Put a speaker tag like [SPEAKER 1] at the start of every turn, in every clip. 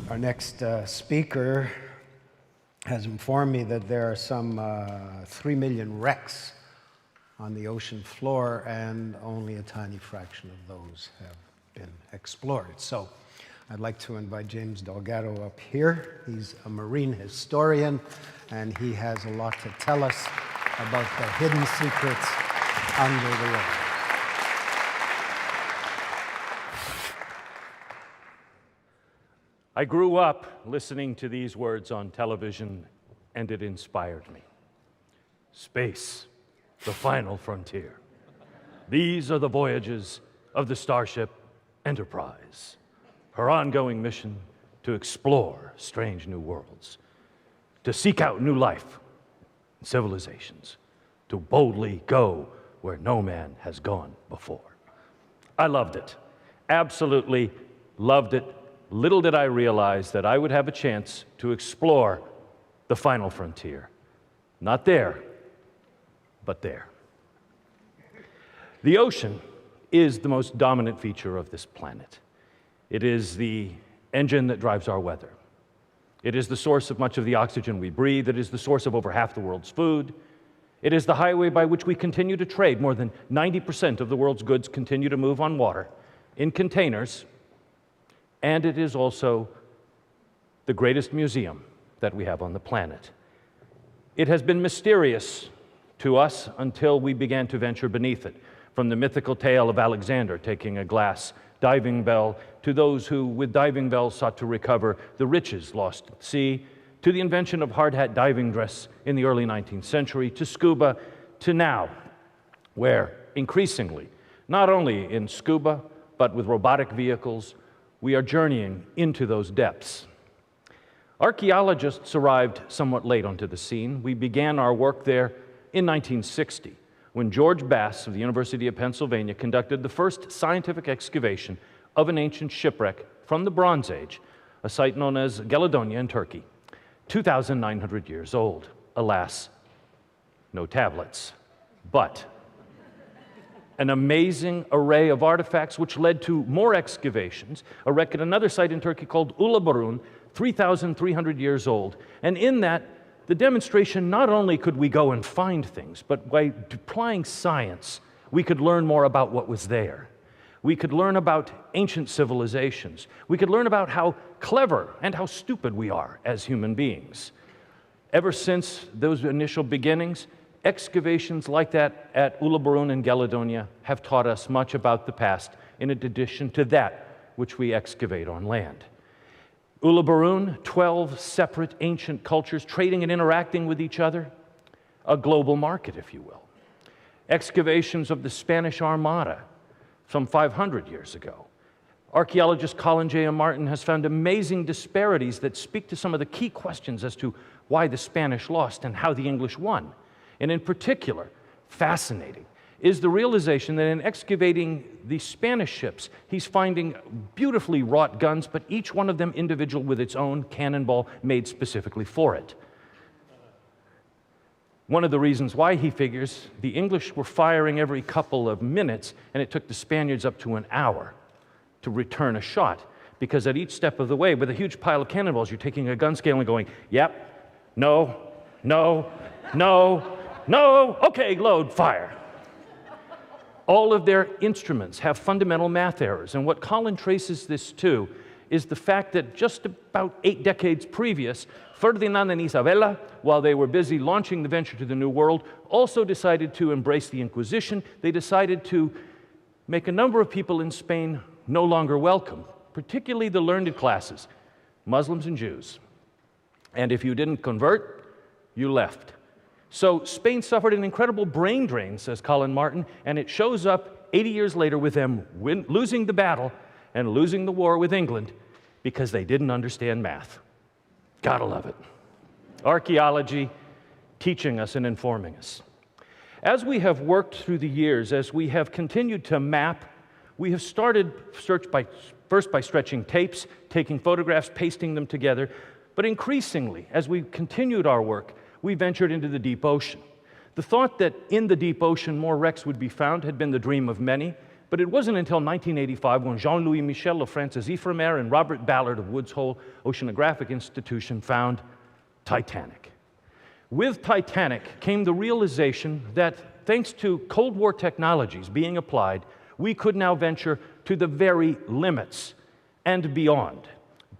[SPEAKER 1] Our next speaker has informed me that there are some 3 million wrecks on the ocean floor, and only a tiny fraction of those have been explored. So I'd like to invite James Delgado up here. He's a marine historian, and he has a lot to tell us about the hidden secrets under the water.
[SPEAKER 2] I grew up listening to these words on television, and it inspired me. Space, the final frontier. These are the voyages of the Starship Enterprise, her ongoing mission to explore strange new worlds, to seek out new life and civilizations, to boldly go where no man has gone before. I loved it, absolutely loved it. Little did I realize that I would have a chance to explore the final frontier. Not there, but there. The ocean is the most dominant feature of this planet. It is the engine that drives our weather. It is the source of much of the oxygen we breathe. It is the source of over half the world's food. It is the highway by which we continue to trade. More than 90% of the world's goods continue to move on water in containers. And it is also the greatest museum that we have on the planet. It has been mysterious to us until we began to venture beneath it, from the mythical tale of Alexander taking a glass diving bell, to those who, with diving bells, sought to recover the riches lost at sea, to the invention of hard hat diving dress in the early 19th century, to scuba, to now, where increasingly, not only in scuba, but with robotic vehicles, we are journeying into those depths. Archaeologists arrived somewhat late onto the scene. We began our work there in 1960, when George Bass of the University of Pennsylvania conducted the first scientific excavation of an ancient shipwreck from the Bronze Age, a site known as Galadonia in Turkey, 2,900 years old. Alas, no tablets, but an amazing array of artifacts which led to more excavations, erected another site in Turkey called Uluburun, 3,300 years old. And in that, the demonstration, not only could we go and find things, but by applying science, we could learn more about what was there. We could learn about ancient civilizations. We could learn about how clever and how stupid we are as human beings. Ever since those initial beginnings, excavations like that at Uluburun and Galadonia have taught us much about the past, in addition to that which we excavate on land. Uluburun, 12 separate ancient cultures trading and interacting with each other, a global market, if you will. Excavations of the Spanish Armada some 500 years ago. Archaeologist Colin J. Martin has found amazing disparities that speak to some of the key questions as to why the Spanish lost and how the English won. And in particular, fascinating, is the realization that in excavating the Spanish ships, he's finding beautifully wrought guns, but each one of them individual with its own cannonball made specifically for it. One of the reasons why he figures the English were firing every couple of minutes, and it took the Spaniards up to an hour to return a shot, because at each step of the way, with a huge pile of cannonballs, you're taking a gun scale and going, yep, no, no, no, no, okay, load, fire. All of their instruments have fundamental math errors, and what Colin traces this to is the fact that just about 8 decades previous, Ferdinand and Isabella, while they were busy launching the venture to the New World, also decided to embrace the Inquisition. They decided to make a number of people in Spain no longer welcome, particularly the learned classes, Muslims and Jews. And if you didn't convert, you left. So Spain suffered an incredible brain drain, says Colin Martin, and it shows up 80 years later with them losing the battle and losing the war with England because they didn't understand math. Gotta love it. Archaeology teaching us and informing us. As we have worked through the years, as we have continued to map, we have started first by stretching tapes, taking photographs, pasting them together, but increasingly, as we continued our work, we ventured into the deep ocean. The thought that in the deep ocean more wrecks would be found had been the dream of many. But it wasn't until 1985 when Jean-Louis Michel of Francis Ifremer and Robert Ballard of Woods Hole Oceanographic Institution found Titanic. With Titanic came the realization that thanks to Cold War technologies being applied, we could now venture to the very limits and beyond.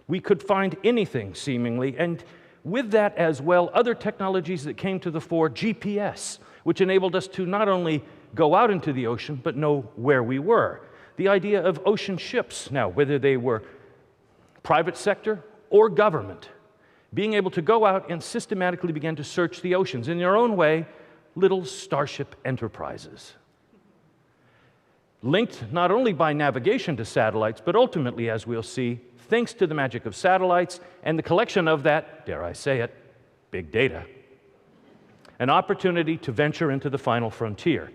[SPEAKER 2] We could find anything, seemingly, and with that as well, other technologies that came to the fore, GPS, which enabled us to not only go out into the ocean, but know where we were. The idea of ocean ships now, whether they were private sector or government, being able to go out and systematically begin to search the oceans in their own way, little starship enterprises. Linked not only by navigation to satellites, but ultimately, as we'll see, thanks to the magic of satellites and the collection of that, dare I say it, big data, an opportunity to venture into the final frontier.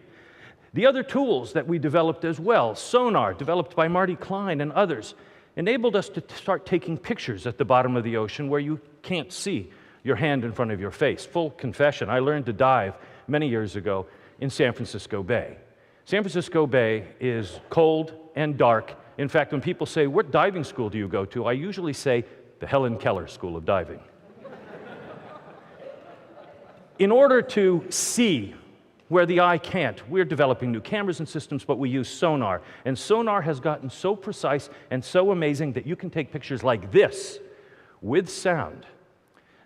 [SPEAKER 2] The other tools that we developed as well, sonar, developed by Marty Klein and others, enabled us to start taking pictures at the bottom of the ocean where you can't see your hand in front of your face. Full confession, I learned to dive many years ago in San Francisco Bay. San Francisco Bay is cold and dark. In fact, when people say, "What diving school do you go to?" I usually say, the Helen Keller School of Diving. In order to see where the eye can't, we're developing new cameras and systems, but we use sonar. And sonar has gotten so precise and so amazing that you can take pictures like this with sound.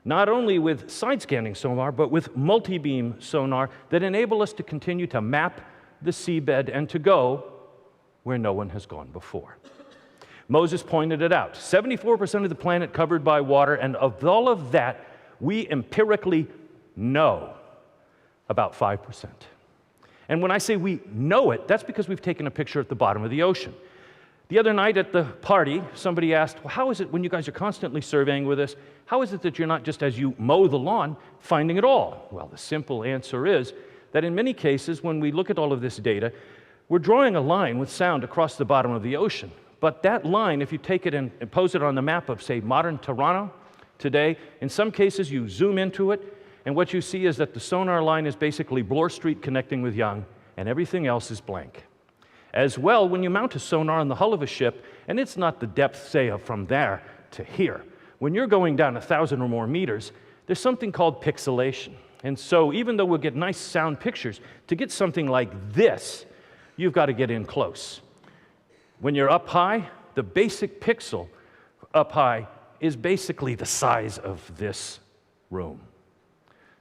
[SPEAKER 2] Not only with side-scanning sonar, but with multi-beam sonar that enable us to continue to map the seabed and to go where no one has gone before. Moses pointed it out. 74% of the planet covered by water, and of all of that, we empirically know about 5%. And when I say we know it, that's because we've taken a picture at the bottom of the ocean. The other night at the party, somebody asked, well, how is it when you guys are constantly surveying with us, how is it that you're not just as you mow the lawn, finding it all? Well, the simple answer is that in many cases, when we look at all of this data, we're drawing a line with sound across the bottom of the ocean. But that line, if you take it and pose it on the map of, say, modern Toronto today, in some cases you zoom into it, and what you see is that the sonar line is basically Bloor Street connecting with Yonge, and everything else is blank. As well, when you mount a sonar on the hull of a ship, and it's not the depth, say, from there to here, when you're going down 1,000 or more meters, there's something called pixelation. And so even though we'll get nice sound pictures, to get something like this, you've got to get in close. When you're up high, the basic pixel up high is basically the size of this room.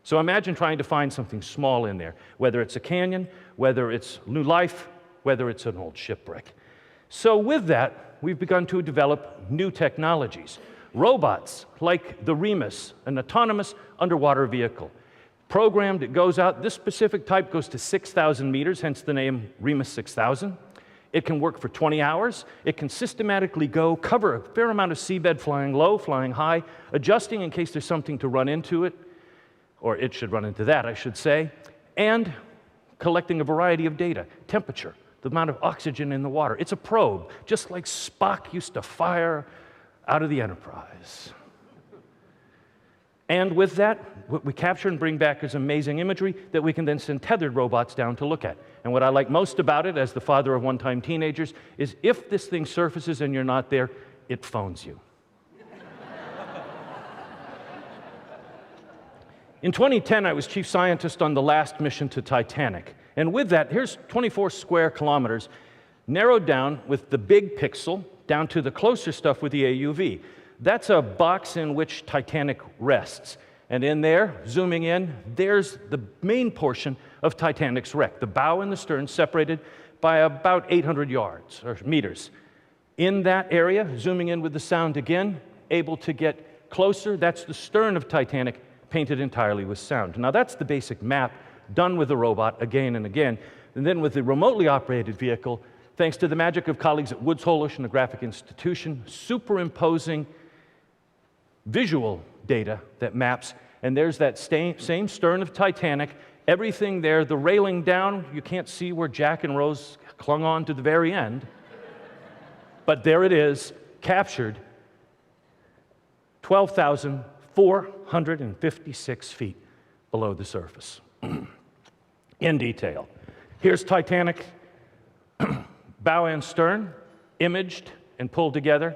[SPEAKER 2] So imagine trying to find something small in there, whether it's a canyon, whether it's new life, whether it's an old shipwreck. So with that, we've begun to develop new technologies. Robots like the Remus, an autonomous underwater vehicle. Programmed, it goes out. This specific type goes to 6,000 meters, hence the name Remus 6000. It can work for 20 hours. It can systematically go, cover a fair amount of seabed, flying low, flying high, adjusting in case there's something to run into it, or it should run into that, I should say, and collecting a variety of data, temperature, the amount of oxygen in the water. It's a probe, just like Spock used to fire out of the Enterprise. And with that, what we capture and bring back is amazing imagery that we can then send tethered robots down to look at. And what I like most about it, as the father of one-time teenagers, is if this thing surfaces and you're not there, it phones you. In 2010, I was chief scientist on the last mission to Titanic. And with that, here's 24 square kilometers, narrowed down with the big pixel down to the closer stuff with the AUV. That's a box in which Titanic rests. And in there, zooming in, there's the main portion of Titanic's wreck, the bow and the stern separated by about 800 yards or meters. In that area, zooming in with the sound again, able to get closer, that's the stern of Titanic, painted entirely with sound. Now that's the basic map done with the robot again and again. And then with the remotely operated vehicle, thanks to the magic of colleagues at Woods Hole Oceanographic Institution, superimposing visual data that maps, and there's that same stern of Titanic, everything there, the railing down, you can't see where Jack and Rose clung on to the very end, but there it is, captured 12,456 feet below the surface. In detail. Here's Titanic, bow and stern, imaged and pulled together.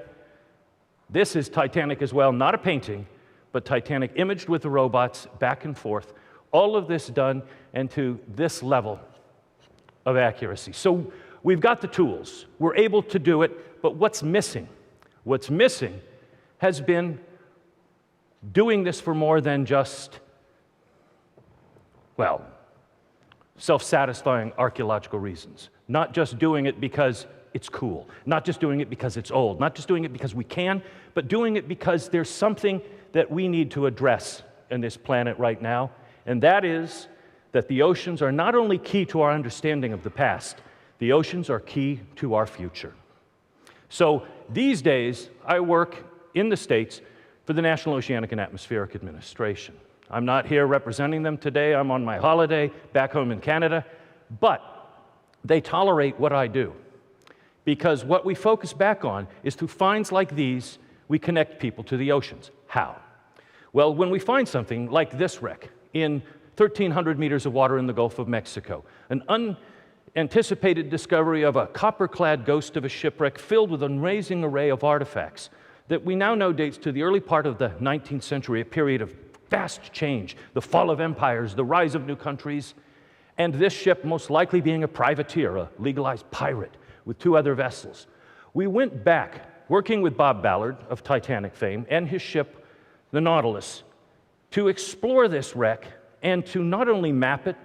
[SPEAKER 2] This is Titanic as well, not a painting, but Titanic imaged with the robots back and forth. All of this done and to this level of accuracy. So we've got the tools. We're able to do it, but what's missing? What's missing has been doing this for more than just, well, self-satisfying archaeological reasons. Not just doing it because it's cool, not just doing it because it's old, not just doing it because we can, but doing it because there's something that we need to address in this planet right now, and that is that the oceans are not only key to our understanding of the past, the oceans are key to our future. So these days, I work in the States for the National Oceanic and Atmospheric Administration. I'm not here representing them today. I'm on my holiday back home in Canada, but they tolerate what I do, because what we focus back on is through finds like these, we connect people to the oceans. How? Well, when we find something like this wreck in 1,300 meters of water in the Gulf of Mexico, an unanticipated discovery of a copper-clad ghost of a shipwreck filled with an amazing array of artifacts that we now know dates to the early part of the 19th century, a period of vast change, the fall of empires, the rise of new countries, and this ship most likely being a privateer, a legalized pirate, with 2 other vessels. We went back, working with Bob Ballard of Titanic fame and his ship, the Nautilus, to explore this wreck and to not only map it,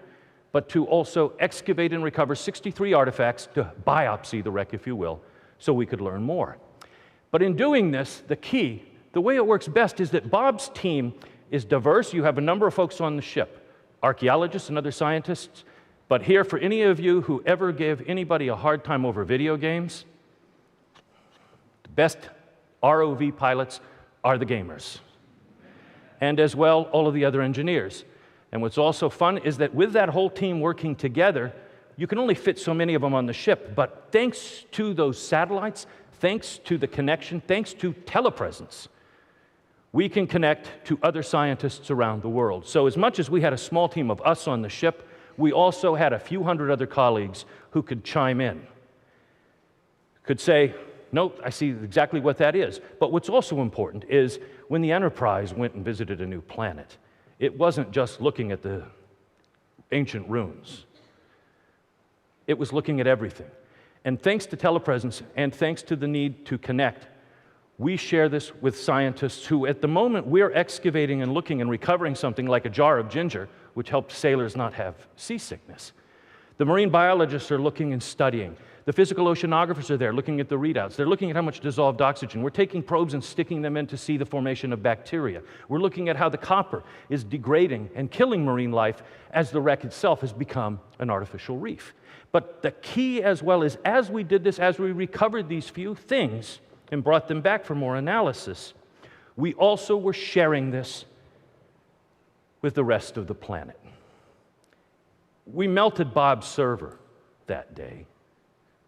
[SPEAKER 2] but to also excavate and recover 63 artifacts, to biopsy the wreck, if you will, so we could learn more. But in doing this, the key, the way it works best is that Bob's team is diverse. You have a number of folks on the ship, archaeologists and other scientists, but here, for any of you who ever give anybody a hard time over video games, the best ROV pilots are the gamers. And as well, all of the other engineers. And what's also fun is that with that whole team working together, you can only fit so many of them on the ship, but thanks to those satellites, thanks to the connection, thanks to telepresence, we can connect to other scientists around the world. So as much as we had a small team of us on the ship, we also had a few hundred other colleagues who could chime in, could say, no, I see exactly what that is. But what's also important is when the Enterprise went and visited a new planet, it wasn't just looking at the ancient ruins. It was looking at everything. And thanks to telepresence and thanks to the need to connect, we share this with scientists who, at the moment, we're excavating and looking and recovering something like a jar of ginger, which helps sailors not have seasickness. The marine biologists are looking and studying. The physical oceanographers are there looking at the readouts. They're looking at how much dissolved oxygen. We're taking probes and sticking them in to see the formation of bacteria. We're looking at how the copper is degrading and killing marine life as the wreck itself has become an artificial reef. But the key as well is, as we did this, as we recovered these few things and brought them back for more analysis, we also were sharing this with the rest of the planet. We melted Bob's server that day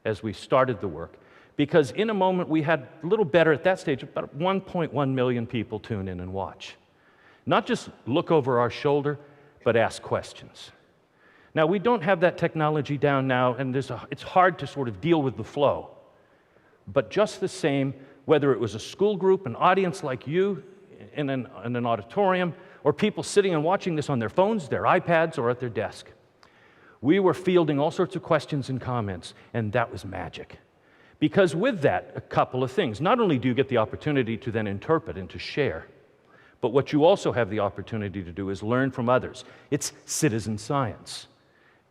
[SPEAKER 2] as we started the work, because in a moment we had a little better at that stage, about 1.1 million people tune in and watch. Not just look over our shoulder, but ask questions. Now, we don't have that technology down now, and it's hard to sort of deal with the flow. But just the same, whether it was a school group, an audience like you in an auditorium, or people sitting and watching this on their phones, their iPads, or at their desk, we were fielding all sorts of questions and comments, and that was magic. Because with that, a couple of things. Not only do you get the opportunity to then interpret and to share, but what you also have the opportunity to do is learn from others. It's citizen science.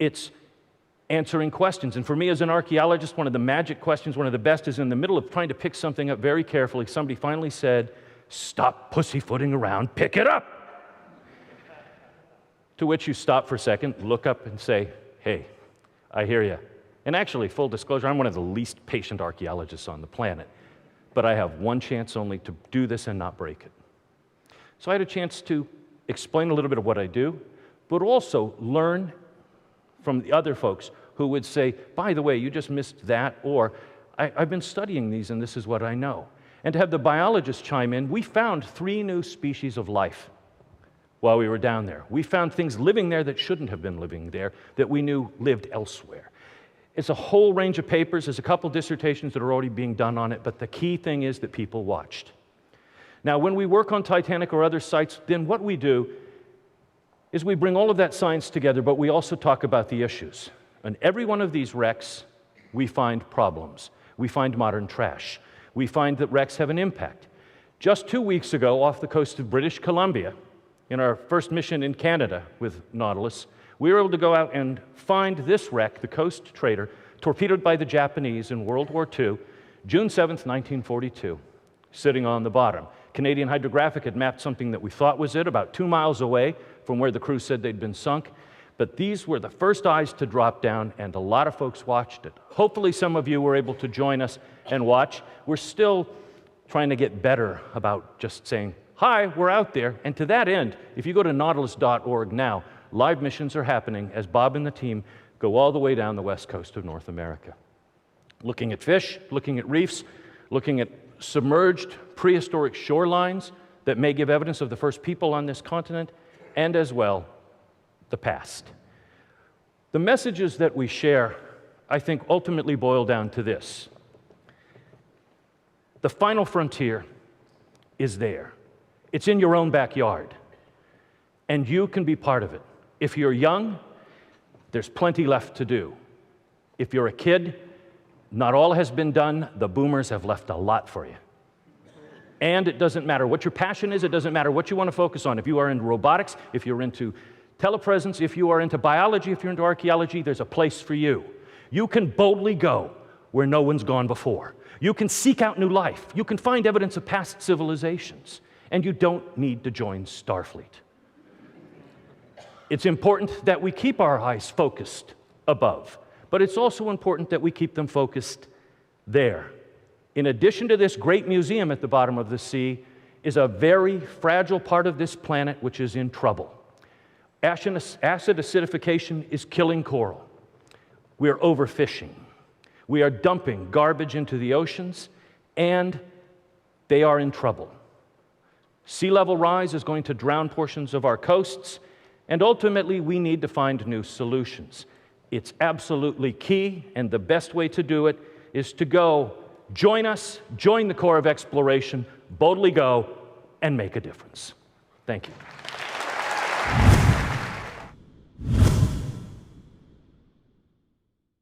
[SPEAKER 2] It's answering questions. And for me as an archaeologist, one of the magic questions, one of the best, is in the middle of trying to pick something up very carefully, somebody finally said, "Stop pussyfooting around, pick it up." To which you stop for a second, look up and say, "Hey, I hear you." And actually, full disclosure, I'm one of the least patient archaeologists on the planet, but I have one chance only to do this and not break it. So I had a chance to explain a little bit of what I do, but also learn from the other folks who would say, "By the way, you just missed that," or I've been studying these and this is what I know. And to have the biologists chime in, we found 3 new species of life while we were down there. We found things living there that shouldn't have been living there, that we knew lived elsewhere. It's a whole range of papers. There's a couple dissertations that are already being done on it, but the key thing is that people watched. Now, when we work on Titanic or other sites, then what we do is we bring all of that science together, but we also talk about the issues. On every one of these wrecks, we find problems. We find modern trash. We find that wrecks have an impact. Just 2 weeks ago, off the coast of British Columbia, in our first mission in Canada with Nautilus, we were able to go out and find this wreck, the Coast Trader, torpedoed by the Japanese in World War II, June 7th, 1942, sitting on the bottom. Canadian Hydrographic had mapped something that we thought was it, about 2 miles away from where the crew said they'd been sunk. But these were the first eyes to drop down, and a lot of folks watched it. Hopefully some of you were able to join us and watch. We're still trying to get better about just saying, hi, we're out there. And to that end, if you go to nautilus.org now, live missions are happening as Bob and the team go all the way down the west coast of North America. Looking at fish, looking at reefs, looking at submerged prehistoric shorelines that may give evidence of the first people on this continent, and as well, the past. The messages that we share, I think, ultimately boil down to this. The final frontier is there. It's in your own backyard, and you can be part of it. If you're young, there's plenty left to do. If you're a kid, not all has been done. The boomers have left a lot for you. And it doesn't matter what your passion is, it doesn't matter what you want to focus on. If you are into robotics, if you're into telepresence, if you are into biology, if you're into archaeology, there's a place for you. You can boldly go where no one's gone before. You can seek out new life. You can find evidence of past civilizations. And you don't need to join Starfleet. It's important that we keep our eyes focused above, but it's also important that we keep them focused there. In addition to this great museum at the bottom of the sea is a very fragile part of this planet which is in trouble. Acid acidification is killing coral. We are overfishing. We are dumping garbage into the oceans, and they are in trouble. Sea level rise is going to drown portions of our coasts, and ultimately we need to find new solutions. It's absolutely key, and the best way to do it is to go, join us, join the Corps of Exploration, boldly go, and make a difference. Thank you.